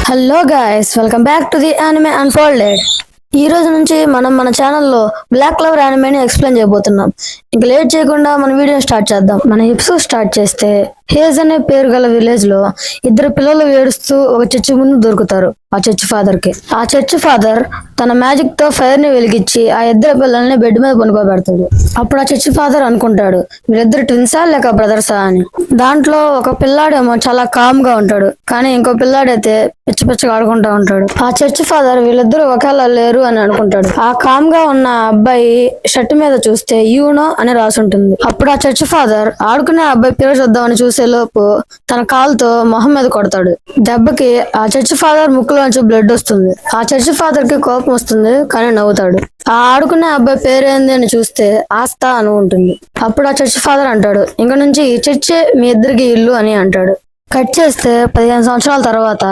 Hello guys, welcome back to the anime unfolded. ఈ రోజు నుంచి మనం మన ఛానల్లో బ్లాక్ క్లవర్ యానిమేని ఎక్స్ప్లెయిన్ చేయబోతున్నాం. ఇంకా లేట్ చేయకుండా మన వీడియో స్టార్ట్ చేద్దాం. మన ఎపిసోడ్ స్టార్ట్ చేస్తే హేజ్ అనే పేరు గల విలేజ్ లో ఇద్దరు పిల్లలు ఏడుస్తూ ఒక చర్చి ముందు దొరుకుతారు. ఆ చర్చ్ ఫాదర్ కి ఆ చర్చ్ ఫాదర్ తన మ్యాజిక్ తో ఫైర్ ని వెలిగించి ఆ ఇద్దరు పిల్లల్ని బెడ్ మీద పనుకోబెడతాడు. అప్పుడు ఆ చర్చ్ ఫాదర్ అనుకుంటాడు, వీళ్ళిద్దరు ట్విన్సా లేక బ్రదర్సా అని. దాంట్లో ఒక పిల్లాడేమో చాలా కామ్ గా ఉంటాడు, కానీ ఇంకో పిల్లాడైతే పిచ్చి పిచ్చిగా ఆడుకుంటా ఉంటాడు. ఆ చర్చ్ ఫాదర్ వీళ్ళిద్దరు ఒకేలా లేరు అని అనుకుంటాడు. ఆ కామ్ గా ఉన్న అబ్బాయి షర్ట్ మీద చూస్తే యూనో అని రాసి ఉంటుంది. అప్పుడు ఆ చర్చ్ ఫాదర్ ఆడుకునే అబ్బాయి పేరు చూద్దామని చూసే లోపు తన కాలుతో మొహం మీద కొడతాడు. దెబ్బకి ఆ చర్చ్ ఫాదర్ ముక్కులోంచి బ్లడ్ వస్తుంది. ఆ చర్చ్ ఫాదర్ కి కోపం వస్తుంది, కానీ నవ్వుతాడు. ఆ ఆడుకునే అబ్బాయి పేరేంది అని చూస్తే ఆస్తా అని ఉంటుంది. అప్పుడు ఆ చర్చ్ ఫాదర్ అంటాడు, ఇంక నుంచి ఈ చర్చే మీ ఇద్దరికి ఇల్లు అని అంటాడు. కట్ చేస్తే 15 సంవత్సరాల తర్వాత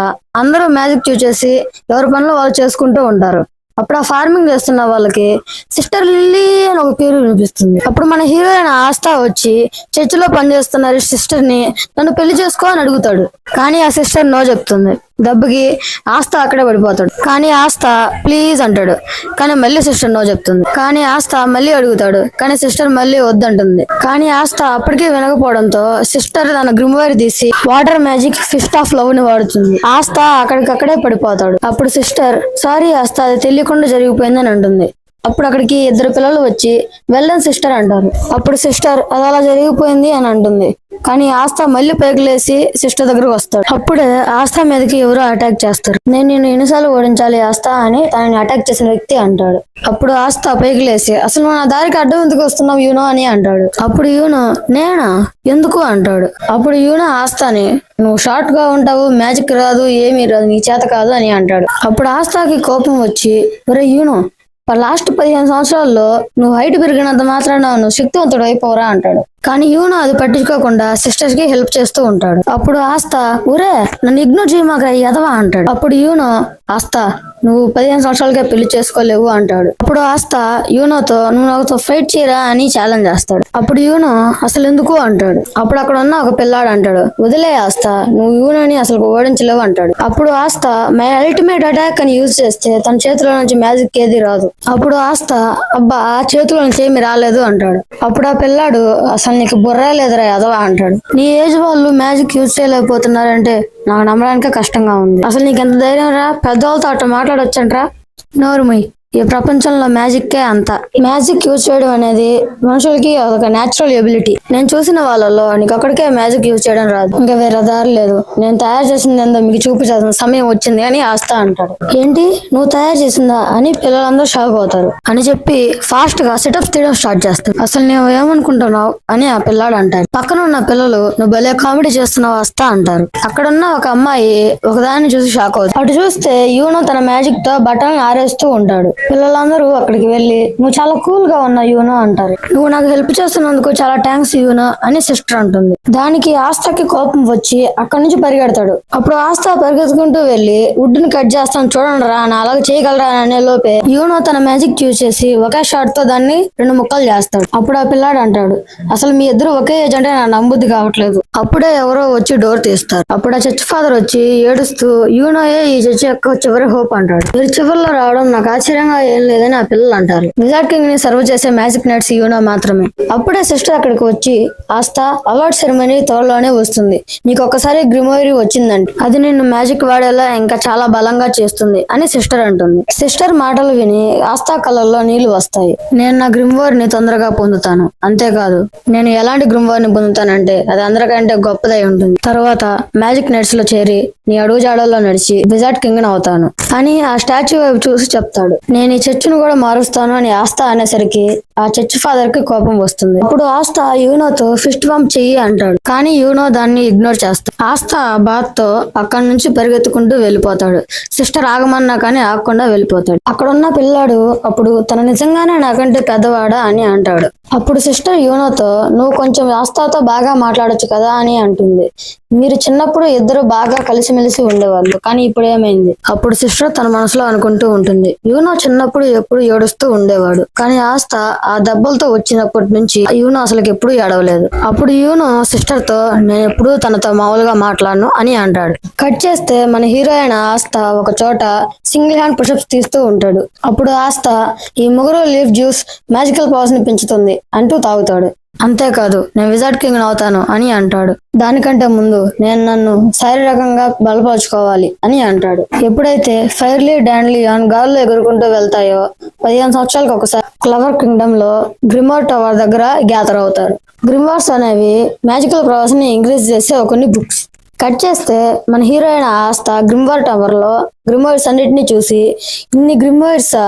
అందరూ మ్యాజిక్ చూసేసి ఎవరి పనులు వాళ్ళు చేసుకుంటూ ఉంటారు. అప్పుడు ఆ ఫార్మింగ్ చేస్తున్న వాళ్ళకి సిస్టర్ లిల్లీ అని ఒక పేరు వినిపిస్తుంది. అప్పుడు మన హీరోయిన్ ఆస్థా వచ్చి చర్చిలో పనిచేస్తున్న సిస్టర్ ని నన్ను పెళ్లి చేసుకో అని అడుగుతాడు. కానీ ఆ సిస్టర్ నో చెప్తుంది. దెబ్బకి ఆస్థా అక్కడే పడిపోతాడు. కానీ ఆస్థా ప్లీజ్ అంటాడు, కానీ మళ్ళీ సిస్టర్ నో చెప్తుంది. కానీ ఆస్థా మళ్ళీ అడుగుతాడు, కానీ సిస్టర్ మళ్ళీ వద్దంటుంది. కానీ ఆస్థా అప్పటికే వినకపోవడంతో సిస్టర్ తన గ్రిమ్వేర్ తీసి water magic fist of love ని వాడుతుంది. ఆస్థా అక్కడికక్కడే పడిపోతాడు. అప్పుడు సిస్టర్ సారీ ఆస్థా, అది తెలియకుండా జరిగిపోయిందని అంటుంది. అప్పుడు అక్కడికి ఇద్దరు పిల్లలు వచ్చి వెళ్ళని సిస్టర్ అంటారు. అప్పుడు సిస్టర్ అది అలా జరిగిపోయింది అని అంటుంది. కానీ ఆస్థా మళ్ళీ పైకి లేసి సిస్టర్ దగ్గరకు వస్తాడు. అప్పుడే ఆస్థా మీదకి ఎవరో అటాక్ చేస్తారు. నేను నిన్ను ఎన్నిసార్లు ఓడించాలి ఆస్థా అని తనని అటాక్ చేసిన వ్యక్తి అంటాడు. అప్పుడు ఆస్థా పైకి లేసి అసలు నా దారికి అడ్డం ఎందుకు వస్తున్నావు యూనో అని అంటాడు. అప్పుడు యూనో నేనా ఎందుకు అంటాడు. అప్పుడు యూనో ఆస్థాని నువ్వు షార్ట్ గా ఉంటావు, మ్యాజిక్ రాదు, ఏమీ రాదు, నీ చేత కాదు అని అంటాడు. అప్పుడు ఆస్థాకి కోపం వచ్చి ఒరే యూనో, లాస్ట్ 15 సంవత్సరాల్లో నువ్వు హైట్ పెరిగినంత మాత్రాన నువ్వు శక్తివంతుడు అయిపోరా అంటాడు. కానీ యూనో అది పట్టించుకోకుండా సిస్టర్స్ కి హెల్ప్ చేస్తూ ఉంటాడు. అప్పుడు ఆస్థా ఊరే నన్ను ఇగ్నోర్ చేయమాక ఎదవా అంటాడు. అప్పుడు యూనో ఆస్థా నువ్వు 15 సంవత్సరాలుగా పెళ్లి చేసుకోలేవు అంటాడు. అప్పుడు ఆస్థా యూనోతో నువ్వు నాతో ఫైట్ చేయరా అని ఛాలెంజ్ చేస్తాడు. అప్పుడు యూనో అసలు ఎందుకు అంటాడు. అప్పుడు అక్కడ ఉన్న ఒక పిల్లాడు అంటాడు, వదిలే ఆస్థా, నువ్వు యూనోని అసలు ఓడించలేవు అంటాడు. అప్పుడు ఆస్థా మై అల్టిమేట్ అటాక్ అని యూజ్ చేస్తే తన చేతిలో నుంచి మ్యాజిక్ ఏది రాదు. అప్పుడు ఆస్థా అబ్బా ఆ చేతిలో నుంచి ఏమి రాలేదు అంటాడు. అప్పుడు ఆ పిల్లాడు అసలు నీకు బుర్ర లేదురా ఎదవా అంటాడు. నీ ఏజ్ వాళ్ళు మ్యాజిక్ యూజ్ చేయలేకపోతున్నారంటే నాకు నమ్మడానికే కష్టంగా ఉంది. అసలు నీకు ఎంత ధైర్యం రా, పెద్దవాళ్ళతో అట్లా మాట్లాడొచ్చంట్రా. నోరుమై, ఈ ప్రపంచంలో మ్యాజిక్కే అంత. మ్యాజిక్ యూజ్ చేయడం అనేది మనుషులకి ఒక న్యాచురల్ ఎబిలిటీ. నేను చూసిన వాళ్ళలో నీకు అక్కడికే మ్యాజిక్ యూజ్ చేయడం రాదు, ఇంకా వేరే దారి లేదు. నేను తయారు చేసింది ఏందో మీకు చూపించాల్సిన సమయం వచ్చింది అని ఆస్థా అంటాడు. ఏంటి నువ్వు తయారు చేసిందా అని పిల్లలందరూ షాక్ అవుతారు. అని చెప్పి ఫాస్ట్ గా సెటప్ తీయడం స్టార్ట్ చేస్తాడు. అసలు నువ్వు ఏమనుకుంటున్నావు అని ఆ పిల్లాడు అంటాడు. పక్కన ఉన్న పిల్లలు నువ్వు భలే కామెడీ చేస్తున్నావు ఆస్థా అంటారు. అక్కడున్న ఒక అమ్మాయి ఒకదాన్ని చూసి షాక్ అవుతుంది. అటు చూస్తే యూనో తన మ్యాజిక్ తో బట్టలను ఆరేస్తూ ఉంటాడు. పిల్లలందరూ అక్కడికి వెళ్లి నువ్వు చాలా కూల్ గా ఉన్నావు యూనో అంటారు. నువ్వు నాకు హెల్ప్ చేస్తున్నందుకు చాలా థ్యాంక్స్ యూనో అని సిస్టర్ అంటుంది. దానికి ఆస్థాకి కోపం వచ్చి అక్కడి నుంచి పరిగెడతాడు. అప్పుడు ఆస్థా పరిగెత్తుకుంటూ వెళ్లి వుడ్ ని కట్ చేస్తాను చూడండి రా అని అలాగే చేయగలరా అనే లోపే యూనో తన మ్యాజిక్ యూజ్ చేసి ఒకే షాట్ తో దాన్ని 2 ముక్కలు చేస్తాడు. అప్పుడు ఆ పిల్లాడు అంటాడు, అసలు మీ ఇద్దరు ఒకే ఏజ్ అంటే నాకు నమ్మబుద్ధి కావట్లేదు. అప్పుడే ఎవరో వచ్చి డోర్ తీస్తారు. అప్పుడు ఆ చర్చ్ ఫాదర్ వచ్చి ఏడుస్తూ యూనోయే ఈ చర్చ్ యొక్క చివరి హోప్ అంటాడు. మీరు చివరిలో రావడం నాకు ఆశ్చర్యంగా ఏం లేదని ఆ పిల్లలు అంటారు. విజార్డ్ కింగ్ ని సర్వ్ చేసే మ్యాజిక్ నట్స్ యూనో మాత్రమే. అప్పుడే సిస్టర్ అక్కడికి వచ్చి ఆస్థా అవార్డ్ సెరమనీ త్వరలోనే వస్తుంది, నీకు ఒక్కసారి గ్రిమోరీ వచ్చిందంటే అది నిన్ను మ్యాజిక్ వాడేలా ఇంకా చాలా బలంగా చేస్తుంది అని సిస్టర్ అంటుంది. సిస్టర్ మాటలు విని ఆస్థా కళ్ళల్లో నీళ్లు వస్తాయి. నేను నా గ్రిమ్వార్ ని తొందరగా పొందుతాను, అంతేకాదు నేను ఎలాంటి గ్రిమ్వార్ ని పొందుతానంటే అది అందరికంటే గొప్పదై ఉంటుంది. తర్వాత మ్యాజిక్ నెట్స్ లో చేరి నీ అడుగు జాడల్లో నడిచి విజార్డ్ కింగ్ అవుతాను అని ఆ స్టాచ్యూ వైపు చూసి చెప్తాడు. నేను ఈ చర్చిని కూడా మారుస్తాను అని ఆస్థా అనేసరికి ఆ చర్చ్ ఫాదర్ కి కోపం వస్తుంది. అప్పుడు ఆస్థా యూనోతో ఫిస్ట్ పంప్ చెయ్యి అంటాడు. కానీ యూనో దాన్ని ఇగ్నోర్ చేస్తాడు. ఆస్థా బాత్ తో అక్కడి నుంచి పరిగెత్తుకుంటూ వెళ్ళిపోతాడు. సిస్టర్ ఆగమన్నా కానీ ఆగకుండా వెళ్ళిపోతాడు. అక్కడున్న పిల్లాడు అప్పుడు తన నిజంగానే నాకంటే పెద్దవాడా అని అంటాడు. అప్పుడు సిస్టర్ యూనోతో నువ్వు కొంచెం ఆస్థాతో బాగా మాట్లాడొచ్చు కదా అని అంటుంది. మీరు చిన్నప్పుడు ఇద్దరు బాగా కలిసిమెలిసి ఉండేవాళ్ళు, కానీ ఇప్పుడు ఏమైంది? అప్పుడు సిస్టర్ తన మనసులో అనుకుంటూ ఉంటుంది, యూనో చిన్నప్పుడు ఎప్పుడు ఏడుస్తూ ఉండేవాడు, కానీ ఆస్థ ఆ దెబ్బలతో వచ్చినప్పటి నుంచి యూనో అసలు ఎప్పుడూ ఏడవలేదు. అప్పుడు యూనో సిస్టర్ తో నేను ఎప్పుడూ తనతో మామూలుగా మాట్లాడను అని అంటాడు. కట్ చేస్తే మన హీరో అయిన ఆస్త ఒక చోట సింగిల్ హ్యాండ్ పుషప్స్ తీస్తూ ఉంటాడు. అప్పుడు ఆస్త ఈ ముగ్గురు లీఫ్ జ్యూస్ మ్యాజికల్ పవర్స్ ని పెంచుతుంది అంటూ తాగుతాడు. అంతేకాదు నేను విజార్డ్ కింగ్ అవుతాను అని అంటాడు. దానికంటే ముందు నేను నన్ను శారీరకంగా బలపరుచుకోవాలి అని అంటాడు. ఎప్పుడైతే ఫైర్లీ డాండ్లీ ఆన్ గాల్లో ఎగురుకుంటూ వెళ్తాయో 15 సంవత్సరాలకు ఒకసారి క్లవర్ కింగ్డమ్ లో గ్రిమోర్ టవర్ దగ్గర గ్యాదర్ అవుతారు. గ్రిమ్వార్స్ అనేవి మ్యాజికల్ పవర్స్ ని ఇంక్రీజ్ చేసే కొన్ని బుక్స్. కట్ చేస్తే మన హీరో అయిన ఆస్త గ్రిమ్వార్ టవర్ లో గ్రిమోయిడ్స్ అన్నిటిని చూసి ఇన్ని గ్రిమోయిడ్సా,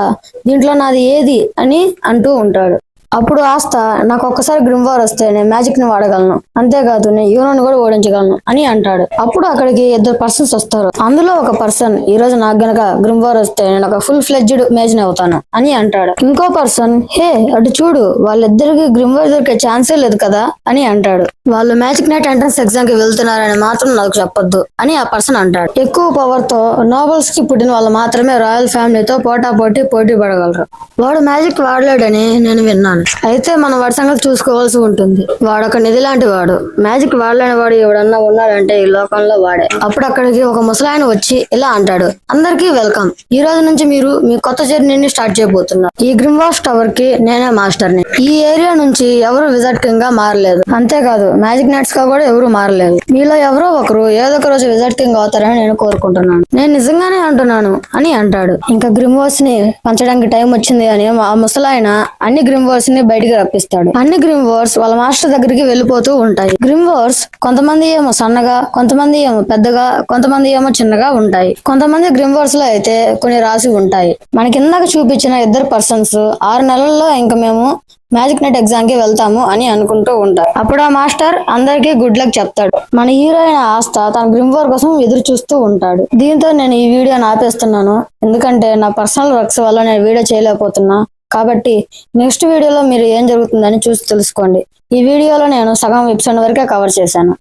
దీంట్లో నాది ఏది అని అంటూ ఉంటాడు. అప్పుడు ఆస్త నాకు ఒక్కసారి గ్రిమ్వార్ వస్తే నేను మ్యాజిక్ ని వాడగలను, అంతేకాదు నేను యూనోని కూడా ఓడించగలను అని అంటాడు. అప్పుడు అక్కడికి 2 పర్సన్స్ వస్తారు. అందులో ఒక పర్సన్ ఈ రోజు నాకు గనక గ్రిమ్వార్ వస్తే నేను ఒక ఫుల్ ఫ్లెడ్జ్డ్ మేజ్ ని అవుతాను అని అంటాడు. ఇంకో పర్సన్ హే అటు చూడు, వాళ్ళిద్దరికి గ్రిమ్వార్ దొరికే ఛాన్సే లేదు కదా అని అంటాడు. వాళ్ళు మ్యాజిక్ నైట్ ఎంట్రన్స్ ఎగ్జామ్ కి వెళ్తున్నారని మాత్రం నాకు చెప్పొద్దు అని ఆ పర్సన్ అంటాడు. ఎక్కువ పవర్ తో నోబెల్స్ కి పుట్టిన వాళ్ళు మాత్రమే రాయల్ ఫ్యామిలీతో పోటీ పడగలరు. వాడు మ్యాజిక్ వాడలేడని నేను విన్నాను. అయితే మనం వాడి సంగతి చూసుకోవాల్సి ఉంటుంది. వాడు ఒక నిధి లాంటి వాడు. మ్యాజిక్ వాడలేని వాడు ఎవడన్నా ఉన్నాడంటే ఈ లోకంలో వాడే. అప్పుడు అక్కడికి ఒక ముసలాయన వచ్చి ఇలా అంటాడు, అందరికీ వెల్కమ్. ఈ రోజు నుంచి మీరు మీ కొత్త జర్నీని స్టార్ట్ చేయబోతున్నారు. ఈ గ్రిమ్వార్స్ టవర్ కి నేనే మాస్టర్ ని. ఈ ఏరియా నుంచి ఎవరు విజార్డ్ కింగ్ గా మారలేదు, అంతేకాదు మ్యాజిక్ నైట్స్ గా కూడా ఎవరు మారలేదు. మీలో ఎవరో ఒకరు ఏదో ఒక రోజు విజార్డ్ కింగ్ అవుతారని నేను కోరుకుంటున్నాను. నేను నిజంగానే అంటున్నాను అని అంటాడు. ఇంకా గ్రిమ్వార్స్ ని పంచడానికి టైం వచ్చింది అని ఆ ముసలాయన అన్ని గ్రిమ్వార్స్ ని బయటికి రప్పిస్తాడు. అన్ని గ్రిమ్వార్స్ వాళ్ళ మాస్టర్ దగ్గరికి వెళ్ళిపోతూ ఉంటాయి. గ్రిమ్వార్స్ కొంతమంది ఏమో సన్నగా, కొంతమంది ఏమో పెద్దగా, కొంతమంది ఏమో చిన్నగా ఉంటాయి. కొంతమంది గ్రిమ్వార్స్ లో అయితే కొన్ని రాసి ఉంటాయి. మనకి ఇందాక చూపించిన 2 పర్సన్స్ 6 నెలల్లో ఇంకా మేము మ్యాజిక్ నైట్ ఎగ్జామ్ కి వెళ్తాము అని అనుకుంటూ ఉంటారు. అప్పుడు ఆ మాస్టర్ అందరికీ గుడ్ లక్ చెప్తాడు. మన హీరో అయిన ఆస్త తన గ్రిమ్వార్ కోసం ఎదురు చూస్తూ ఉంటాడు. దీంతో నేను ఈ వీడియోని ఆపేస్తున్నాను, ఎందుకంటే నా పర్సనల్ వర్క్స్ వల్ల నేను వీడియో చేయలేకపోతున్నా. కాబట్టి నెక్స్ట్ వీడియోలో మీరు ఏం జరుగుతుందని చూసి తెలుసుకోండి. ఈ వీడియోలో నేను సగం ఎపిసోడ్ వరకే కవర్ చేశాను.